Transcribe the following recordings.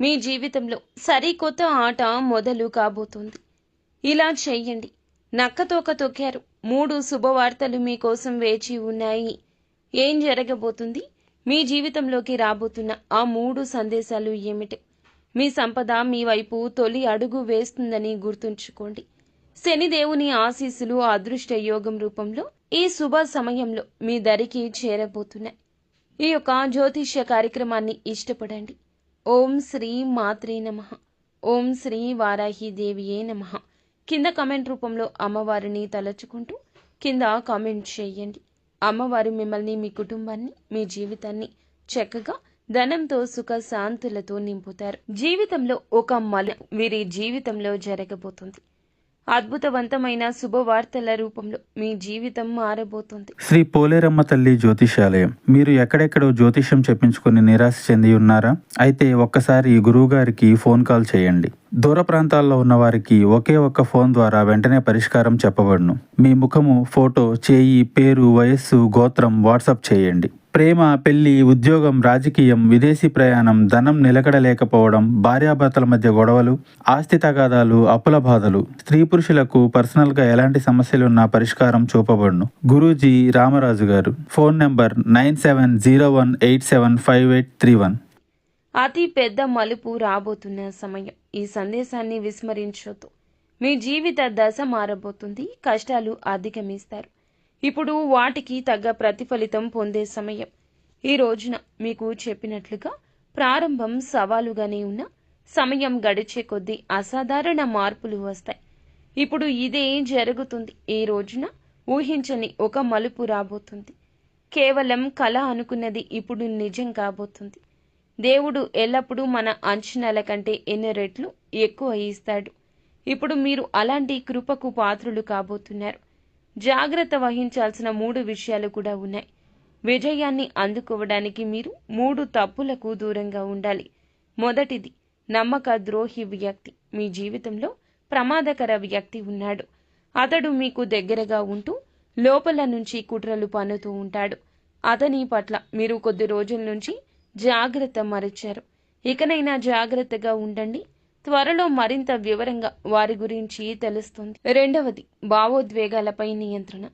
మీ జీవితంలో సరికొత్త ఆట మొదలు కాబోతుంది. ఇలా చెయ్యండి. నక్కతోక తొక్కారు. 3 శుభవార్తలు మీకోసం వేచి ఉన్నాయి. ఏం జరగబోతుంది? మీ జీవితంలోకి రాబోతున్న ఆ 3 సందేశాలు ఏమిటి? మీ సంపద మీ వైపు తొలి అడుగు వేస్తుందని గుర్తుంచుకోండి. శనిదేవుని ఆశీస్సులు అదృష్ట యోగం రూపంలో ఈ శుభ సమయంలో మీ దరికి చేరబోతున్నాయి. ఈ యొక్క జ్యోతిష్య కార్యక్రమాన్ని ఇష్టపడండి. ఓం శ్రీ మాత్రే నమః. ఓం శ్రీ వారాహి దేవియే నమః. కింద కామెంట్ రూపంలో అమ్మవారిని తలచుకుంటూ కింద కామెంట్ చేయండి. అమ్మవారు మిమ్మల్ని, మీ కుటుంబాన్ని, మీ జీవితాన్ని చక్కగా ధనంతో సుఖ శాంతులతో నింపుతారు. జీవితంలో ఒక వీరి జీవితంలో జరగబోతుంది. అద్భుతవంతమైన శుభవార్తల రూపంలో మీ జీవితం మారబోతుంది. శ్రీ పోలేరమ్మ తల్లి జ్యోతిషాలయం. మీరు ఎక్కడెక్కడో జ్యోతిష్యం చెప్పించుకుని నిరాశ చెంది ఉన్నారా? అయితే ఒక్కసారి గురువు గారికి ఫోన్ కాల్ చేయండి. దూర ప్రాంతాల్లో ఉన్న వారికి ఒకే ఒక్క ఫోన్ ద్వారా వెంటనే పరిష్కారం చెప్పబడును. మీ ముఖము, ఫోటో, చేయి, పేరు, వయస్సు, గోత్రం వాట్సాప్ చేయండి. ప్రేమ, పెళ్లి, ఉద్యోగం, రాజకీయం, విదేశీ ప్రయాణం, ధనం నిలకడలేకపోవడం, భార్యాభర్తల మధ్య గొడవలు, ఆస్తి తగాదాలు, అప్పుల బాధలు, స్త్రీ పురుషులకు పర్సనల్గా ఎలాంటి సమస్యలున్నా పరిష్కారం చూపబడును. గురూజీ రామరాజు గారు. Phone number 9701875831. అతి పెద్ద మలుపు రాబోతున్న సమయం. ఈ సందేశాన్ని విస్మరించొద్దు. మీ జీవిత దశ మారబోతుంది. కష్టాలు అధిగమిస్తారు. ఇప్పుడు వాటికి తగ్గ ప్రతిఫలితం పొందే సమయం. ఈ రోజున మీకు చెప్పినట్లుగా ప్రారంభం సవాలుగానే ఉన్న సమయం గడిచే కొద్దీ అసాధారణ మార్పులు వస్తాయి. ఇప్పుడు ఇదే జరుగుతుంది. ఈ రోజున ఊహించని ఒక మలుపు రాబోతుంది. కేవలం కళ అనుకున్నది ఇప్పుడు నిజం కాబోతుంది. దేవుడు ఎల్లప్పుడూ మన అంచనాల కంటే ఎన్ని రెట్లు ఎక్కువ ఇస్తాడు. ఇప్పుడు మీరు అలాంటి కృపకు పాత్రులు కాబోతున్నారు. జాగ్రత్త వహించాల్సిన 3 విషయాలు కూడా ఉన్నాయి. విజయాన్ని అందుకోవడానికి మీరు 3 తప్పులకు దూరంగా ఉండాలి. మొదటిది, నమ్మక ద్రోహి వ్యక్తి. మీ జీవితంలో ప్రమాదకర వ్యక్తి ఉన్నాడు. అతడు మీకు దగ్గరగా ఉంటూ లోపల నుంచి కుట్రలు పన్నుతూ ఉంటాడు. అతని పట్ల మీరు కొద్ది రోజుల నుంచి జాగ్రత్త మరిచారు. ఇకనైనా జాగ్రత్తగా ఉండండి. త్వరలో మరింత వివరంగా వారి గురించి తెలుస్తుంది. రెండవది, భావోద్వేగాలపై నియంత్రణ.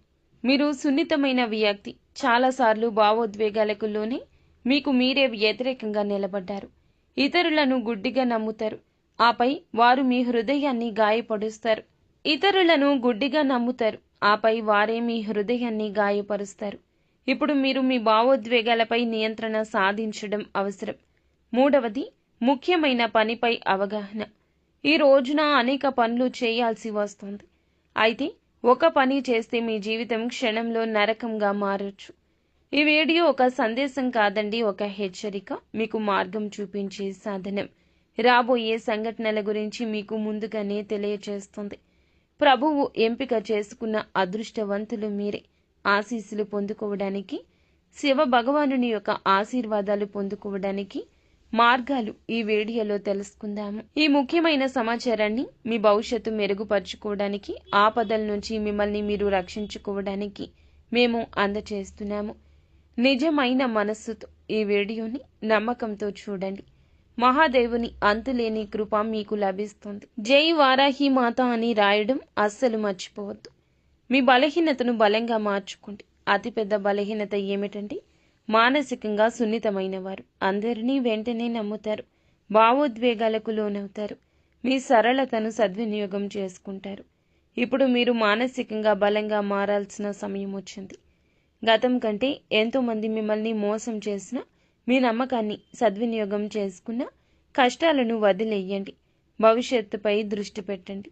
మీరు సున్నితమైన వ్యక్తి. చాలాసార్లు భావోద్వేగాలకు లోనే మీకు మీరే వ్యతిరేకంగా నిలబడ్డారు. ఇతరులను గుడ్డిగా నమ్ముతారు. ఆపై వారు మీ హృదయాన్ని గాయపరుస్తారు. ఇప్పుడు మీరు మీ భావోద్వేగాలపై నియంత్రణ సాధించడం అవసరం. మూడవది, ముఖ్యమైన పనిపై అవగాహన. ఈ రోజున అనేక పనులు చేయాల్సి వస్తుంది. అయితే ఒక పని చేస్తే మీ జీవితం క్షణంలో నరకంగా మారొచ్చు. ఈ వీడియో ఒక సందేశం కాదండి, ఒక హెచ్చరిక. మీకు మార్గం చూపించే సాధనం. రాబోయే సంఘటనల గురించి మీకు ముందుగానే తెలియచేస్తుంది. ప్రభువు ఎంపిక చేసుకున్న అదృష్టవంతులు మీరే. ఆశీస్సులు పొందుకోవడానికి, శివ భగవానుని యొక్క ఆశీర్వాదాలు పొందుకోవడానికి మార్గాలు ఈ వీడియోలో తెలుసుకుందాము. ఈ ముఖ్యమైన సమాచారాన్ని మీ భవిష్యత్తు మెరుగుపరుచుకోవడానికి, ఆపదల నుంచి మిమ్మల్ని మీరు రక్షించుకోవడానికి మేము అందచేస్తున్నాము. నిజమైన మనస్సుతో ఈ వీడియోని నమ్మకంతో చూడండి. మహాదేవుని అంతులేని కృప మీకు లభిస్తుంది. జై వారాహి మాత అని రాయడం అస్సలు మర్చిపోవద్దు. మీ బలహీనతను బలంగా మార్చుకోండి. అతిపెద్ద బలహీనత ఏమిటంటే మానసికంగా సున్నితమైన వారు. అందరినీ వెంటనే నమ్ముతారు. భావోద్వేగాలకు లోనవుతారు. మీ సరళతను సద్వినియోగం చేసుకుంటారు. ఇప్పుడు మీరు మానసికంగా బలంగా మారాల్సిన సమయం వచ్చింది. గతం కంటే ఎంతోమంది మిమ్మల్ని మోసం చేసిన మీ నమ్మకాన్ని సద్వినియోగం చేసుకున్న కష్టాలను వదిలేయండి. భవిష్యత్తుపై దృష్టి పెట్టండి.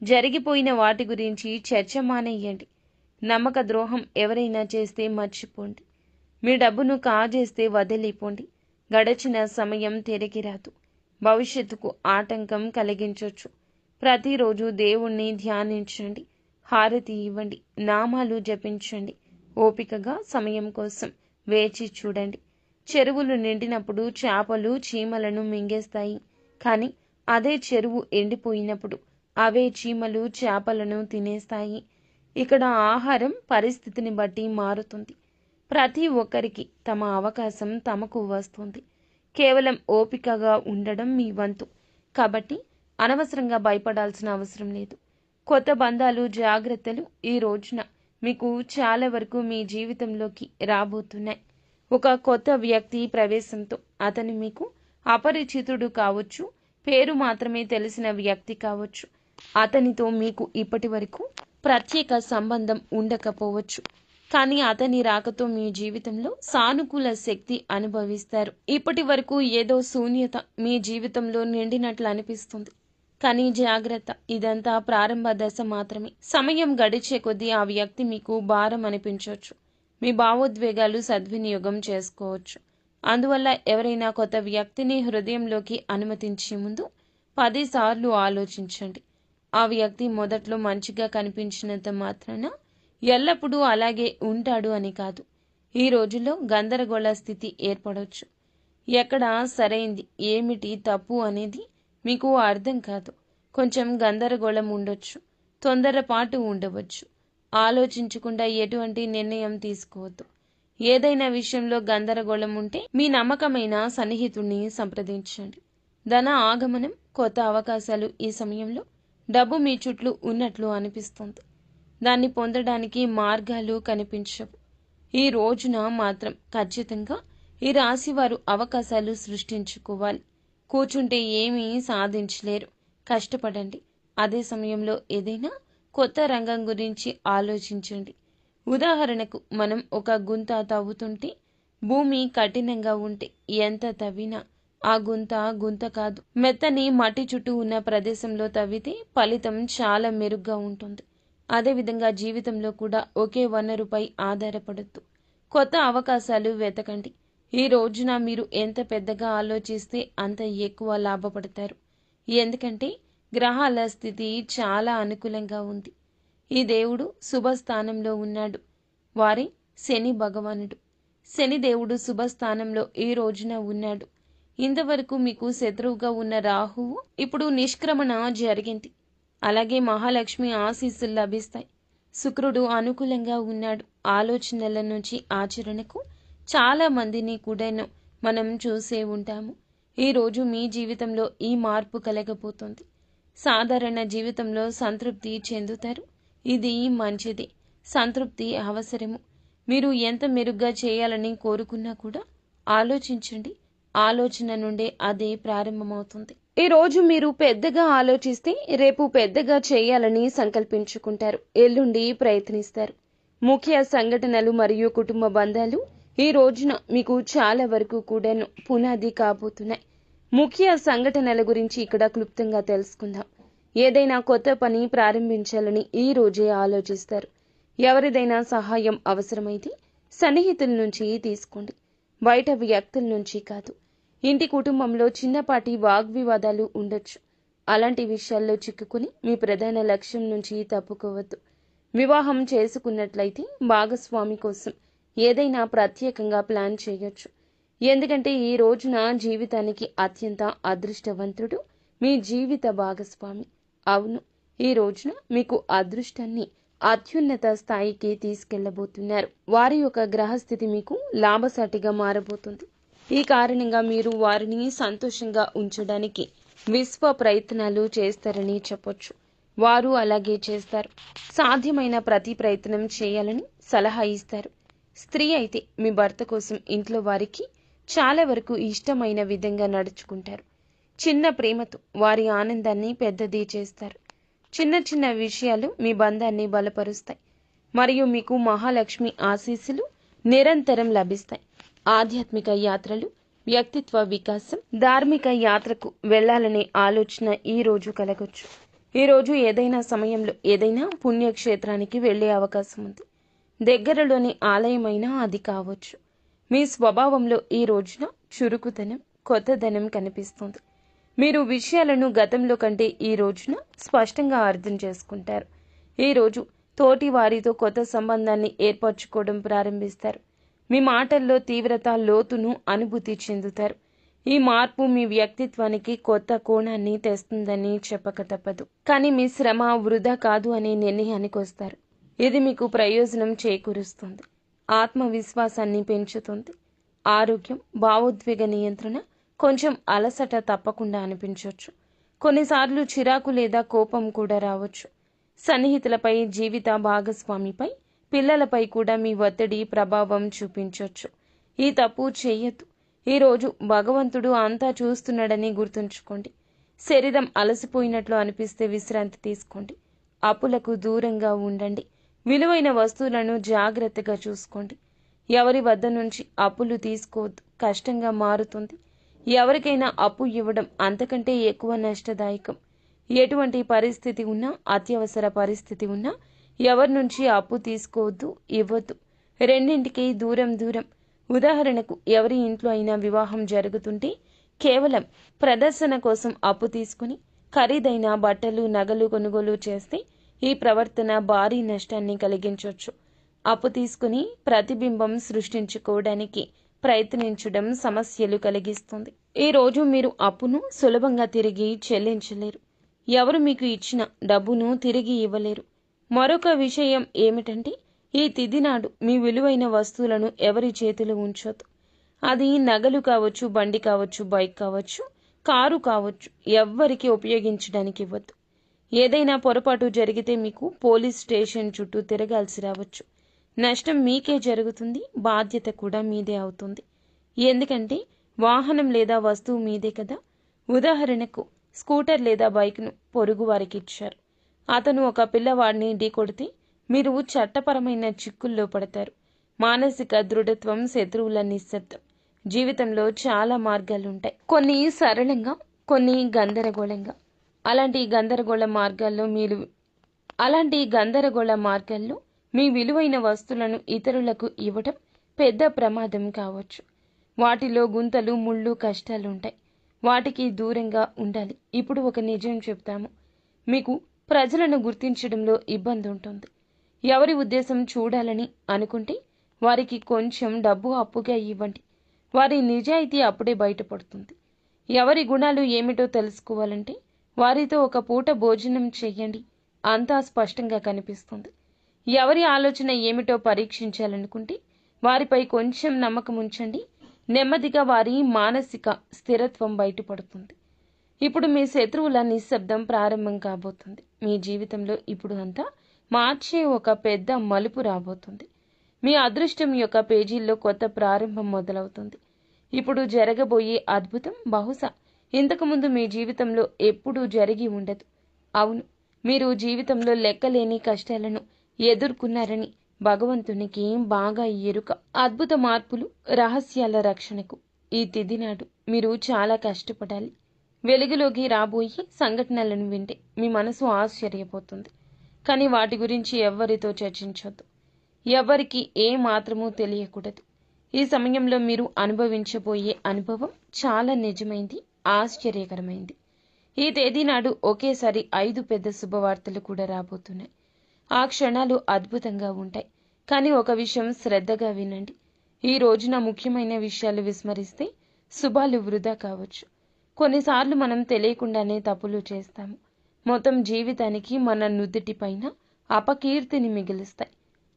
జరిగిపోయిన వాటి గురించి చర్చ మానేయండి. నమ్మక ద్రోహం ఎవరైనా చేస్తే మర్చిపోండి. మీ డబ్బును కాజేస్తే వదిలిపోండి. గడచిన సమయం తిరిగి రాదు. భవిష్యత్తుకు ఆటంకం కలిగించవచ్చు. ప్రతిరోజు దేవుణ్ణి ధ్యానించండి. హారతి ఇవ్వండి. నామాలు జపించండి. ఓపికగా సమయం కోసం వేచి చూడండి. చెరువులు నిండినప్పుడు చేపలు చీమలను మింగేస్తాయి. కానీ అదే చెరువు ఎండిపోయినప్పుడు అవే చీమలు చేపలను తినేస్తాయి. ఇక్కడ ఆహారం పరిస్థితిని బట్టి మారుతుంది. ప్రతి ఒక్కరికి తమ అవకాశం తమకు వస్తుంది. కేవలం ఓపికగా ఉండడం మీ వంతు. కాబట్టి అనవసరంగా భయపడాల్సిన అవసరం లేదు. కొత్త బంధాలు, జాగ్రత్తలు ఈ రోజున మీకు చాలా వరకు మీ జీవితంలోకి రాబోతున్నాయి. ఒక కొత్త వ్యక్తి ప్రవేశంతో అతను మీకు అపరిచితుడు కావచ్చు, పేరు మాత్రమే తెలిసిన వ్యక్తి కావచ్చు. అతనితో మీకు ఇప్పటి వరకు ప్రత్యేక సంబంధం ఉండకపోవచ్చు. కానీ అతని రాకతో మీ జీవితంలో సానుకూల శక్తి అనుభవిస్తారు. ఇప్పటి వరకు ఏదో శూన్యత మీ జీవితంలో నిండినట్లు అనిపిస్తుంది. కానీ జాగ్రత్త, ఇదంతా ప్రారంభ దశ మాత్రమే. సమయం గడిచే కొద్దీ ఆ వ్యక్తి మీకు భారం అనిపించవచ్చు. మీ భావోద్వేగాలు సద్వినియోగం చేసుకోవచ్చు. అందువల్ల ఎవరైనా కొత్త వ్యక్తిని హృదయంలోకి అనుమతించే ముందు 10 సార్లు ఆలోచించండి. ఆ వ్యక్తి మొదట్లో మంచిగా కనిపించినంత మాత్రాన ఎల్లప్పుడూ అలాగే ఉంటాడు అని కాదు. ఈ రోజుల్లో గందరగోళ స్థితి ఏర్పడవచ్చు. ఎక్కడ సరైంది, ఏమిటి తప్పు అనేది మీకు అర్థం కాదు. కొంచెం గందరగోళం ఉండొచ్చు, తొందరపాటు ఉండవచ్చు. ఆలోచించకుండా ఎటువంటి నిర్ణయం తీసుకోవద్దు. ఏదైనా విషయంలో గందరగోళం ఉంటే మీ నమ్మకమైన సన్నిహితుడిని సంప్రదించండి. ధన ఆగమనం, కొత్త అవకాశాలు ఈ సమయంలో డబ్బు మీ చుట్టూ ఉన్నట్లు అనిపిస్తుంది. దాన్ని పొందడానికి మార్గాలు కనిపించవు. ఈ రోజున మాత్రం ఖచ్చితంగా ఈ రాశివారు అవకాశాలు సృష్టించుకోవాలి. కూర్చుంటే ఏమీ సాధించలేరు. కష్టపడండి. అదే సమయంలో ఏదైనా కొత్త రంగం గురించి ఆలోచించండి. ఉదాహరణకు, మనం ఒక గుంత తవ్వుతుంటే భూమి కఠినంగా ఉంటే ఎంత తవ్వినా ఆ గుంత కాదు. మెత్తని మట్టి చుట్టూ ఉన్న ప్రదేశంలో తవ్వితే ఫలితం చాలా మెరుగ్గా ఉంటుంది. అదేవిధంగా జీవితంలో కూడా ఒకే వనరుపై ఆధారపడద్దు. కొత్త అవకాశాలు వెతకండి. ఈ రోజున మీరు ఎంత పెద్దగా ఆలోచిస్తే అంత ఎక్కువ లాభపడతారు. ఎందుకంటే గ్రహాల స్థితి చాలా అనుకూలంగా ఉంది. ఈ దేవుడు శుభస్థానంలో ఉన్నాడు. వారే శని భగవానుడు. శని దేవుడు శుభస్థానంలో ఈ రోజున ఉన్నాడు. ఇంతవరకు మీకు శత్రువుగా ఉన్న రాహువు ఇప్పుడు నిష్క్రమణ జరిగింది. అలాగే మహాలక్ష్మి ఆశీస్సులు లభిస్తాయి. శుక్రుడు అనుకూలంగా ఉన్నాడు. ఆలోచనల నుంచి ఆచరణకు చాలా మందిని కూడా మనం చూసే ఉంటాము. ఈరోజు మీ జీవితంలో ఈ మార్పు కలగబోతుంది. సాధారణ జీవితంలో సంతృప్తి చెందుతారు. ఇది మంచిది. సంతృప్తి అవసరము. మీరు ఎంత మెరుగ్గా చేయాలని కోరుకున్నా కూడా ఆలోచించండి. ఆలోచన నుండే అదే ప్రారంభమవుతుంది. ఈ రోజు మీరు పెద్దగా ఆలోచిస్తే రేపు పెద్దగా చేయాలని సంకల్పించుకుంటారు. ఎల్లుండి ప్రయత్నిస్తారు. ముఖ్య సంఘటనలు మరియు కుటుంబ బంధాలు ఈ రోజున మీకు చాలా వరకు కూడా పునాది కాబోతున్నాయి. ముఖ్య సంఘటనల గురించి ఇక్కడ క్లుప్తంగా తెలుసుకుందాం. ఏదైనా కొత్త పని ప్రారంభించాలని ఈ రోజే ఆలోచిస్తారు. ఎవరిదైనా సహాయం అవసరమైతే సన్నిహితుల నుంచి తీసుకోండి, బయట వ్యక్తుల నుంచి కాదు. ఇంటి కుటుంబంలో చిన్నపాటి వాగ్వివాదాలు ఉండొచ్చు. అలాంటి విషయాల్లో చిక్కుకుని మీ ప్రధాన లక్ష్యం నుంచి తప్పుకోవద్దు. వివాహం చేసుకున్నట్లయితే భాగస్వామి కోసం ఏదైనా ప్రత్యేకంగా ప్లాన్ చేయొచ్చు. ఎందుకంటే ఈ రోజున జీవితానికి అత్యంత అదృష్టవంతుడు మీ జీవిత భాగస్వామి. అవును, ఈ రోజున మీకు అదృష్టాన్ని అత్యున్నత స్థాయికి తీసుకెళ్లబోతున్నారు. వారి యొక్క గ్రహస్థితి మీకు లాభసాటిగా మారబోతుంది. ఈ కారణంగా మీరు వారిని సంతోషంగా ఉంచడానికి విశ్వ ప్రయత్నాలు చేస్తారని చెప్పొచ్చు. వారు అలాగే చేస్తారు. సాధ్యమైన ప్రతి ప్రయత్నం చేయాలని సలహా ఇస్తారు. స్త్రీ అయితే మీ భర్త కోసం ఇంట్లో వారికి చాలా వరకు ఇష్టమైన విధంగా నడుచుకుంటారు. చిన్న ప్రేమతో వారి ఆనందాన్ని పెద్దది చేస్తారు. చిన్న చిన్న విషయాలు మీ బంధాన్ని బలపరుస్తాయి. మరియు మీకు మహాలక్ష్మి ఆశీస్సులు నిరంతరం లభిస్తాయి. ఆధ్యాత్మిక యాత్రలు, వ్యక్తిత్వ వికాసం, ధార్మిక యాత్రకు వెళ్లాలనే ఆలోచన ఈ రోజు కలగొచ్చు. ఈ రోజు ఏదైనా సమయంలో ఏదైనా పుణ్యక్షేత్రానికి వెళ్లే అవకాశం ఉంది. దగ్గరలోని ఆలయమైనా అది కావచ్చు. మీ స్వభావంలో ఈ రోజున చురుకుతనం, కొత్తదనం కనిపిస్తుంది. మీరు విషయాలను గతంలో కంటే ఈ రోజున స్పష్టంగా అర్థం చేసుకుంటారు. ఈ రోజు తోటి వారితో కొత్త సంబంధాన్ని ఏర్పరచుకోవడం ప్రారంభిస్తారు. మీ మాటల్లో తీవ్రత, లోతును అనుభూతి చెందుతారు. ఈ మార్పు మీ వ్యక్తిత్వానికి కొత్త కోణాన్ని తెస్తుందని చెప్పక తప్పదు. కానీ మీ శ్రమ వృధా కాదు అనే నిర్ణయానికి వస్తారు. ఇది మీకు ప్రయోజనం చేకూరుస్తుంది. ఆత్మవిశ్వాసాన్ని పెంచుతుంది. ఆరోగ్యం, భావోద్వేగ నియంత్రణ, కొంచెం అలసట తప్పకుండా అనిపించవచ్చు. కొన్నిసార్లు చిరాకు లేదా కోపం కూడా రావచ్చు. సన్నిహితులపై, జీవిత భాగస్వామిపై, పిల్లలపై కూడా మీ ఒత్తిడి ప్రభావం చూపించవచ్చు. ఈ తప్పు చేయొద్దు. ఈరోజు భగవంతుడు అంతా చూస్తున్నాడని గుర్తుంచుకోండి. శరీరం అలసిపోయినట్లు అనిపిస్తే విశ్రాంతి తీసుకోండి. అప్పులకు దూరంగా ఉండండి. విలువైన వస్తువులను జాగ్రత్తగా చూసుకోండి. ఎవరి వద్ద నుంచి అప్పులు తీసుకోవద్దు, కష్టంగా మారుతుంది. ఎవరికైనా అప్పు ఇవ్వడం అంతకంటే ఎక్కువ నష్టదాయకం. ఎటువంటి పరిస్థితి ఉన్నా, అత్యవసర పరిస్థితి ఉన్నా ఎవరి నుంచి అప్పు తీసుకోవద్దు, ఇవ్వద్దు. రెండింటికి దూరం. ఉదాహరణకు ఎవరి ఇంట్లో అయినా వివాహం జరుగుతుంటే కేవలం ప్రదర్శన కోసం అప్పు తీసుకుని ఖరీదైన బట్టలు, నగలు కొనుగోలు చేస్తే ఈ ప్రవర్తన భారీ నష్టాన్ని కలిగించవచ్చు. అప్పు తీసుకుని ప్రతిబింబం సృష్టించుకోవడానికి ప్రయత్నించడం సమస్యలు కలిగిస్తుంది. ఈ రోజు మీరు అప్పును సులభంగా తిరిగి చెల్లించలేరు. ఎవరు మీకు ఇచ్చిన డబ్బును తిరిగి ఇవ్వలేరు. మరొక విషయం ఏమిటంటే, ఈ తిథి నాడు మీ విలువైన వస్తువులను ఎవరి చేతిలో ఉంచొద్దు. అది నగలు కావచ్చు, బండి కావచ్చు, బైక్ కావచ్చు, కారు కావచ్చు, ఎవ్వరికి ఉపయోగించడానికి ఇవ్వద్దు. ఏదైనా పొరపాటు జరిగితే మీకు పోలీస్ స్టేషన్ చుట్టూ తిరగాల్సి రావచ్చు. నష్టం మీకే జరుగుతుంది, బాధ్యత కూడా మీదే అవుతుంది. ఎందుకంటే వాహనం లేదా వస్తువు మీదే కదా. ఉదాహరణకు స్కూటర్ లేదా బైక్ను పొరుగు వారికి ఇచ్చారు. అతను ఒక పిల్లవాడిని ఢీకొడితే మీరు చట్టపరమైన చిక్కుల్లో పడతారు. మానసిక దృఢత్వం, శత్రువుల నిశ్శబ్దం. జీవితంలో చాలా మార్గాలుంటాయి. కొన్ని సరళంగా, కొన్ని గందరగోళంగా. అలాంటి గందరగోళ మార్గాల్లో మీ విలువైన వస్తువులను ఇతరులకు ఇవ్వడం పెద్ద ప్రమాదం కావచ్చు. వాటిలో గుంతలు, ముళ్ళు, కష్టాలుంటాయి. వాటికి దూరంగా ఉండాలి. ఇప్పుడు ఒక నిజం చెప్తాము. మీకు ప్రజలను గుర్తించడంలో ఇబ్బంది ఉంటుంది. ఎవరి ఉద్దేశం చూడాలని అనుకుంటే వారికి కొంచెం డబ్బు అప్పుగా ఇవ్వండి. వారి నిజాయితీ అప్పుడే బయటపడుతుంది. ఎవరి గుణాలు ఏమిటో తెలుసుకోవాలంటే వారితో ఒక పూట భోజనం చెయ్యండి. అంతా స్పష్టంగా కనిపిస్తుంది. ఎవరి ఆలోచన ఏమిటో పరీక్షించాలనుకుంటే వారిపై కొంచెం నమ్మకం ఉంచండి. నెమ్మదిగా వారి మానసిక స్థిరత్వం బయటపడుతుంది. ఇప్పుడు మీ శత్రువుల నిశ్శబ్దం ప్రారంభం కాబోతుంది. మీ జీవితంలో ఇప్పుడు అంతా మార్చే ఒక పెద్ద మలుపు రాబోతుంది. మీ అదృష్టం యొక్క పేజీల్లో కొత్త ప్రారంభం మొదలవుతుంది. ఇప్పుడు జరగబోయే అద్భుతం బహుశా ఇంతకుముందు మీ జీవితంలో ఎప్పుడూ జరిగి ఉండదు. అవును, మీరు జీవితంలో లెక్కలేని కష్టాలను ఎదుర్కొన్నారని భగవంతునికి బాగా ఎరుక. అద్భుత మార్పులు, రహస్యాల రక్షణకు ఈ తిథి నాడు మీరు చాలా కష్టపడాలి. వెలుగులోకి రాబోయే సంఘటనలను వింటే మీ మనసు ఆశ్చర్యపోతుంది. కానీ వాటి గురించి ఎవ్వరితో చర్చించొద్దు. ఎవ్వరికి ఏ మాత్రమూ తెలియకూడదు. ఈ సమయంలో మీరు అనుభవించబోయే అనుభవం చాలా నిజమైంది, ఆశ్చర్యకరమైంది. ఈ తేదీ నాడు ఒకేసారి 5 పెద్ద శుభవార్తలు కూడా రాబోతున్నాయి. ఆ క్షణాలు అద్భుతంగా ఉంటాయి. కానీ ఒక విషయం శ్రద్ధగా వినండి. ఈ రోజున ముఖ్యమైన విషయాలు విస్మరిస్తే శుభాలు వృధా కావచ్చు. కొన్నిసార్లు మనం తెలియకుండానే తప్పులు చేస్తాము. మొత్తం జీవితానికి మన నుదుటిపైన అపకీర్తిని మిగిలిస్తాయి.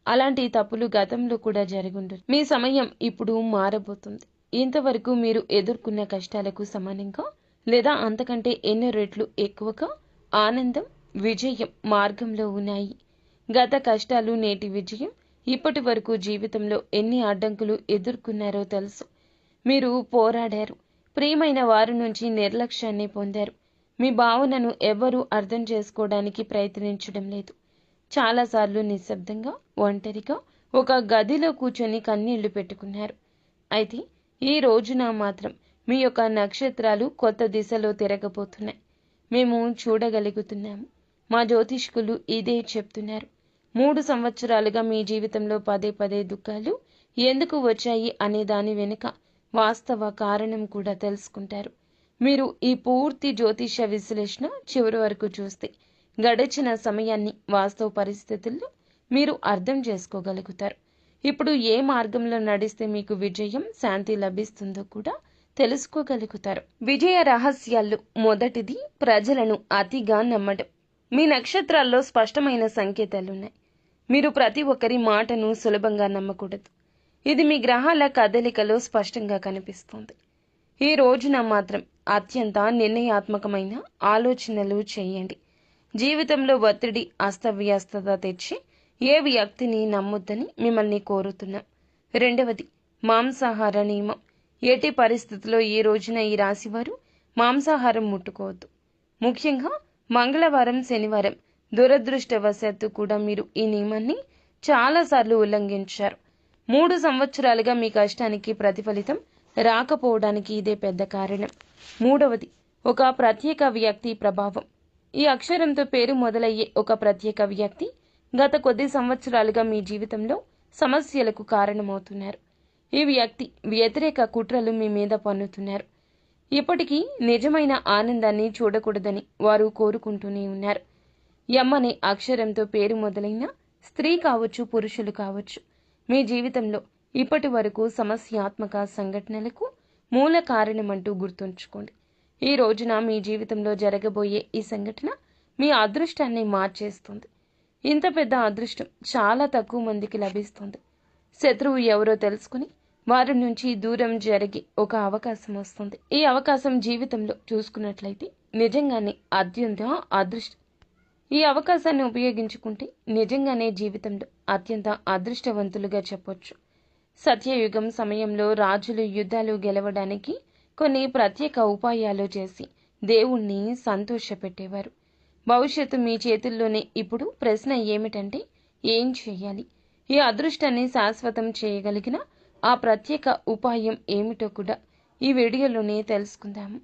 అలాంటి తప్పులు గతంలో కూడా జరుగుండొచ్చు. మీ సమయం ఇప్పుడు మారబోతుంది. ఇంతవరకు మీరు ఎదుర్కొన్న కష్టాలకు సమానంగా లేదా అంతకంటే ఎన్నో రెట్లు ఎక్కువగా ఆనందం, విజయం మార్గంలో ఉన్నాయి. గత కష్టాలు, నేటి విజయం. ఇప్పటి వరకు జీవితంలో ఎన్ని అడ్డంకులు ఎదుర్కొన్నారో తెలుసు. మీరు పోరాడారు. ప్రియమైన వారి నుంచి నిర్లక్ష్యాన్ని పొందారు. మీ భావనను ఎవ్వరూ అర్థం చేసుకోవడానికి ప్రయత్నించడం లేదు. చాలాసార్లు నిశ్శబ్దంగా, ఒంటరిగా ఒక గదిలో కూర్చొని కన్నీళ్లు పెట్టుకున్నారు. అయితే ఈ రోజున మాత్రం మీ యొక్క నక్షత్రాలు కొత్త దిశలో తిరగబోతున్నాయి. మేము చూడగలుగుతున్నాము. మా జ్యోతిష్కులు ఇదే చెప్తున్నారు. 3 సంవత్సరాలుగా మీ జీవితంలో పదే దుఃఖాలు ఎందుకు వచ్చాయి అనే దాని వెనుక వాస్తవ కారణం కూడా తెలుసుకుంటారు. మీరు ఈ పూర్తి జ్యోతిష విశ్లేషణ చివరి వరకు చూస్తే గడిచిన సమయాన్ని, వాస్తవ పరిస్థితుల్లో మీరు అర్థం చేసుకోగలుగుతారు. ఇప్పుడు ఏ మార్గంలో నడిస్తే మీకు విజయం, శాంతి లభిస్తుందో కూడా తెలుసుకోగలుగుతారు. విజయ రహస్యాల్లో మొదటిది ప్రజలను అతిగా నమ్మడం. మీ నక్షత్రాల్లో స్పష్టమైన సంకేతాలున్నాయి. మీరు ప్రతి ఒక్కరి మాటను సులభంగా నమ్మకూడదు. ఇది మీ గ్రహాల కదలికలో స్పష్టంగా కనిపిస్తుంది. ఈ రోజున మాత్రం అత్యంత నిర్ణయాత్మకమైన ఆలోచనలు చేయండి. జీవితంలో ఒత్తిడి, అస్తవ్యస్తత తెచ్చి ఏ వ్యక్తిని నమ్మొద్దని మిమ్మల్ని కోరుతున్నాం. రెండవది, మాంసాహార నియమం. ఎట్టి పరిస్థితుల్లో ఈ రోజున ఈ రాశివారు మాంసాహారం ముట్టుకోవద్దు. ముఖ్యంగా మంగళవారం, శనివారం దురదృష్టవశాత్తు కూడా మీరు ఈ నియమాన్ని చాలాసార్లు ఉల్లంఘించారు. 3 సంవత్సరాలుగా మీ కష్టానికి ప్రతిఫలితం రాకపోవడానికి ఇదే పెద్ద కారణం. మూడవది, ఒక ప్రత్యేక వ్యక్తి ప్రభావం. ఈ అక్షరంతో పేరు మొదలయ్యే ఒక ప్రత్యేక వ్యక్తి గత కొద్ది సంవత్సరాలుగా మీ జీవితంలో సమస్యలకు కారణమవుతున్నారు. ఈ వ్యక్తి వ్యతిరేక కుట్రలు మీ మీద పన్నుతున్నారు. ఇప్పటికీ నిజమైన ఆనందాన్ని చూడకూడదని వారు కోరుకుంటూనే ఉన్నారు. ఎం అనే అక్షరంతో పేరు మొదలైన స్త్రీ కావచ్చు, పురుషులు కావచ్చు, మీ జీవితంలో ఇప్పటి వరకు సమస్యాత్మక సంఘటనలకు మూల కారణమంటూ గుర్తుంచుకోండి. ఈ రోజున మీ జీవితంలో జరగబోయే ఈ సంఘటన మీ అదృష్టాన్ని మార్చేస్తుంది. ఇంత పెద్ద అదృష్టం చాలా తక్కువ మందికి లభిస్తుంది. శత్రువు ఎవరో తెలుసుకుని వారి నుంచి దూరం జరిగే ఒక అవకాశం వస్తుంది. ఈ అవకాశం జీవితంలో చూసుకున్నట్లయితే నిజంగానే అత్యంత అదృష్టం. ఈ అవకాశాన్ని ఉపయోగించుకుంటే నిజంగానే జీవితంలో అత్యంత అదృష్టవంతులుగా చెప్పొచ్చు. సత్యయుగం సమయంలో రాజులు యుద్ధాలు గెలవడానికి కొన్ని ప్రత్యేక ఉపాయాలు చేసి దేవుణ్ణి సంతోషపెట్టేవారు. భవిష్యత్తు మీ చేతుల్లోనే. ఇప్పుడు ప్రశ్న ఏమిటంటే, ఏం చేయాలి? ఈ అదృష్టాన్ని శాశ్వతం చేయగలిగిన ఆ ప్రత్యేక ఉపాయం ఏమిటో కూడా ఈ వీడియోలోనే తెలుసుకుందాము.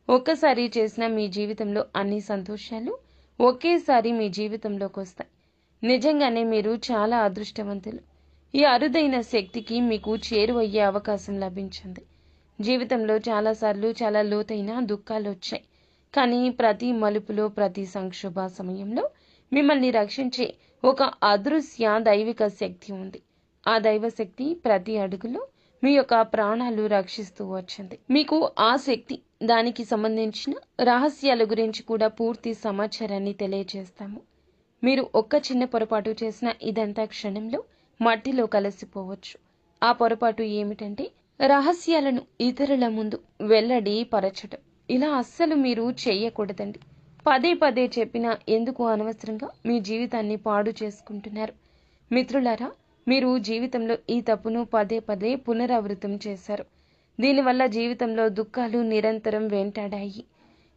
ఒక్కసారి చేసిన మీ జీవితంలో అన్ని సంతోషాలు ఒకేసారి మీ జీవితంలోకి వస్తాయి. నిజంగానే మీరు చాలా అదృష్టవంతులు. ఈ అరుదైన శక్తికి మీకు చేరువయ్యే అవకాశం లభించింది. జీవితంలో చాలాసార్లు చాలా లోతైన దుఃఖాలు వచ్చాయి. కానీ ప్రతి మలుపులో, ప్రతి సంక్షోభ సమయంలో మిమ్మల్ని రక్షించే ఒక అదృశ్య దైవిక శక్తి ఉంది. ఆ దైవశక్తి ప్రతి అడుగులో మీ యొక్క ప్రాణాలు రక్షిస్తూ వచ్చింది. మీకు ఆ శక్తి, దానికి సంబంధించిన రహస్యాల గురించి కూడా పూర్తి సమాచారాన్ని తెలియజేస్తాము. మీరు ఒక్క చిన్న పొరపాటు చేసిన ఇదంతా క్షణంలో మట్టిలో కలిసిపోవచ్చు. ఆ పొరపాటు ఏమిటంటే, రహస్యాలను ఇతరుల ముందు వెల్లడి పరచడం. ఇలా అస్సలు మీరు చెయ్యకూడదండి. పదే పదే చెప్పినా ఎందుకు అనవసరంగా మీ జీవితాన్ని పాడు చేసుకుంటున్నారు. మిత్రులారా, మీరు జీవితంలో ఈ తప్పును పదే పదే పునరావృతం చేశారు. దీనివల్ల జీవితంలో దుఃఖాలు నిరంతరం వెంటాడాయి.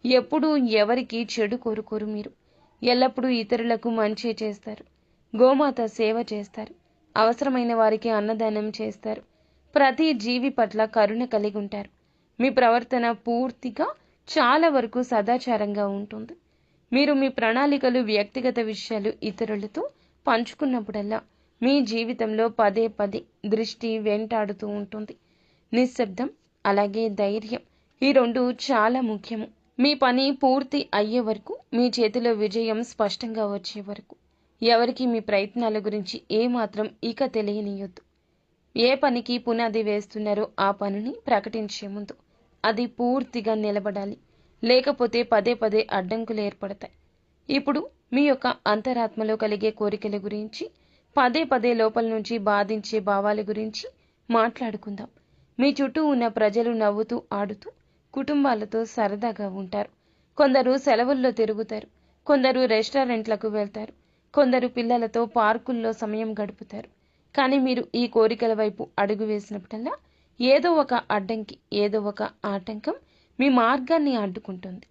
ఎప్పుడూ ఎవరికి చెడు కోరుకోరు. మీరు ఎల్లప్పుడూ ఇతరులకు మంచి చేస్తారు. గోమాత సేవ చేస్తారు. అవసరమైన వారికి అన్నదానం చేస్తారు. ప్రతి జీవి పట్ల కరుణ కలిగి ఉంటారు. మీ ప్రవర్తన పూర్తిగా చాలా వరకు సదాచారంగా ఉంటుంది. మీరు మీ ప్రణాళికలు, వ్యక్తిగత విషయాలు ఇతరులతో పంచుకున్నప్పుడల్లా మీ జీవితంలో పదే పదే దృష్టి వెంటాడుతూ ఉంటుంది. నిశ్శబ్దం, అలాగే ధైర్యం, ఈ రెండు చాలా ముఖ్యము. మీ పని పూర్తి అయ్యే వరకు, మీ చేతిలో విజయం స్పష్టంగా వచ్చే వరకు ఎవరికి మీ ప్రయత్నాల గురించి ఏమాత్రం ఇక తెలియనియొద్దు. ఏ పనికి పునాది వేస్తున్నారో ఆ పనిని ప్రకటించే ముందు అది పూర్తిగా నిలబడాలి. లేకపోతే పదే పదే అడ్డంకులు ఏర్పడతాయి. ఇప్పుడు మీ యొక్క అంతరాత్మలో కలిగే కోరికల గురించి, పదే పదే లోపల నుంచి బాధించే భావాల గురించి మాట్లాడుకుందాం. మీ చుట్టూ ఉన్న ప్రజలు నవ్వుతూ, ఆడుతూ, కుటుంబాలతో సరదాగా ఉంటారు. కొందరు సెలవుల్లో తిరుగుతారు. కొందరు రెస్టారెంట్లకు వెళ్తారు. కొందరు పిల్లలతో పార్కుల్లో సమయం గడుపుతారు. కానీ మీరు ఈ కోరికల వైపు అడుగు వేసినప్పుడల్లా ఏదో ఒక అడ్డంకి, ఏదో ఒక ఆటంకం మీ మార్గాన్ని అడ్డుకుంటుంది.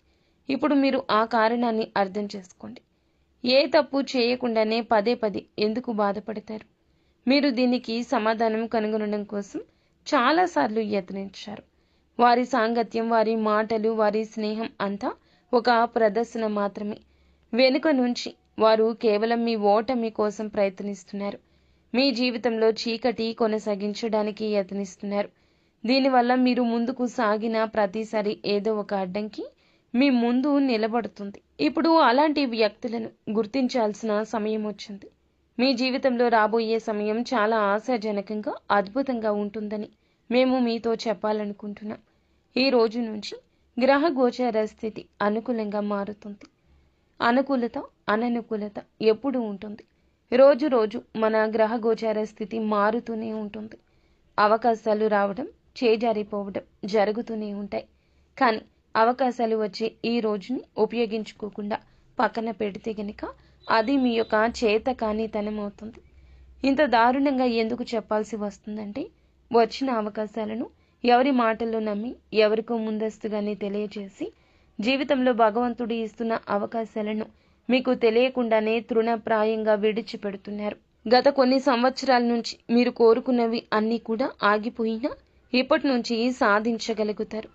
ఇప్పుడు మీరు ఆ కారణాన్ని అర్థం చేసుకోండి. ఏ తప్పు చేయకుండానే పదే పదే ఎందుకు బాధపడతారు? మీరు దీనికి సమాధానం కనుగొనడం కోసం చాలాసార్లు యత్నించారు. వారి సాంగత్యం, వారి మాటలు, వారి స్నేహం అంతా ఒక ప్రదర్శన మాత్రమే. వెనుక నుంచి వారు కేవలం మీ ఓటమి కోసం ప్రయత్నిస్తున్నారు. మీ జీవితంలో చీకటి కొనసాగించడానికి యత్నిస్తున్నారు. దీనివల్ల మీరు ముందుకు సాగిన ప్రతిసారి ఏదో ఒక అడ్డంకి మీ ముందు నిలబడుతుంది. ఇప్పుడు అలాంటి వ్యక్తులను గుర్తించాల్సిన సమయం వచ్చింది. మీ జీవితంలో రాబోయే సమయం చాలా ఆశాజనకంగా, అద్భుతంగా ఉంటుందని మేము మీతో చెప్పాలనుకుంటున్నాం. ఈ రోజు నుంచి గ్రహ గోచార స్థితి అనుకూలంగా మారుతుంది. అనుకూలత, అననుకూలత ఎప్పుడూ ఉంటుంది. రోజు రోజు మన గ్రహ గోచార స్థితి మారుతూనే ఉంటుంది. అవకాశాలు రావడం, చేజారిపోవడం జరుగుతూనే ఉంటాయి. కానీ అవకాశాలు వచ్చే ఈ రోజుని ఉపయోగించుకోకుండా పక్కన పెడితే గనుక అది మీ యొక్క చేతకానితనం అవుతుంది. ఇంత దారుణంగా ఎందుకు చెప్పాల్సి వస్తుందంటే, వచ్చిన అవకాశాలను ఎవరి మాటల్లో నమ్మి ఎవరికో ముందస్తుగానే తెలియజేసి జీవితంలో భగవంతుడు ఇస్తున్న అవకాశాలను మీకు తెలియకుండానే తృణప్రాయంగా విడిచిపెడుతున్నారు. గత కొన్ని సంవత్సరాల నుంచి మీరు కోరుకున్నవి అన్నీ కూడా ఆగిపోయినా ఇప్పటి నుంచి సాధించగలుగుతారు.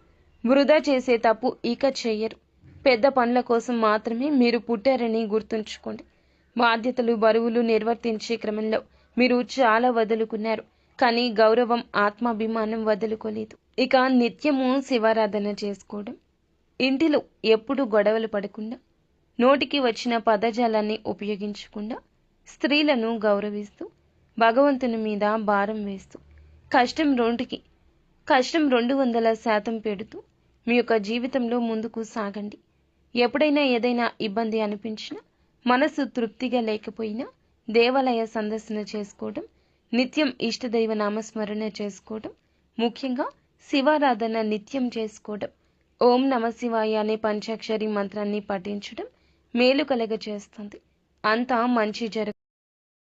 వృధా చేసే తప్పు ఇక చెయ్యరు. పెద్ద పనుల కోసం మాత్రమే మీరు పుట్టారని గుర్తుంచుకోండి. బాధ్యతలు, బరువులు నిర్వర్తించే క్రమంలో మీరు చాలా వదులుకున్నారు. కానీ గౌరవం, ఆత్మాభిమానం వదులుకోలేదు. ఇక నిత్యము శివారాధన చేసుకోవడం, ఇంటిలో ఎప్పుడు గొడవలు పడకుండా, నోటికి వచ్చిన పదజాలాన్ని ఉపయోగించకుండా, స్త్రీలను గౌరవిస్తూ, భగవంతుని మీద భారం వేస్తూ, కష్టం 200% పెడుతూ మీ యొక్క జీవితంలో ముందుకు సాగండి. ఎప్పుడైనా ఏదైనా ఇబ్బంది అనిపించినా, మనసు తృప్తిగా లేకపోయినా దేవాలయ సందర్శన చేసుకోవడం, నిత్యం ఇష్టదైవ నామస్మరణ చేసుకోవడం, ముఖ్యంగా శివారాధన నిత్యం చేసుకోవడం, ఓం నమ శివాయ అనే పంచాక్షరి మంత్రాన్ని పఠించడం మేలు కలగ చేస్తుంది. అంతా మంచి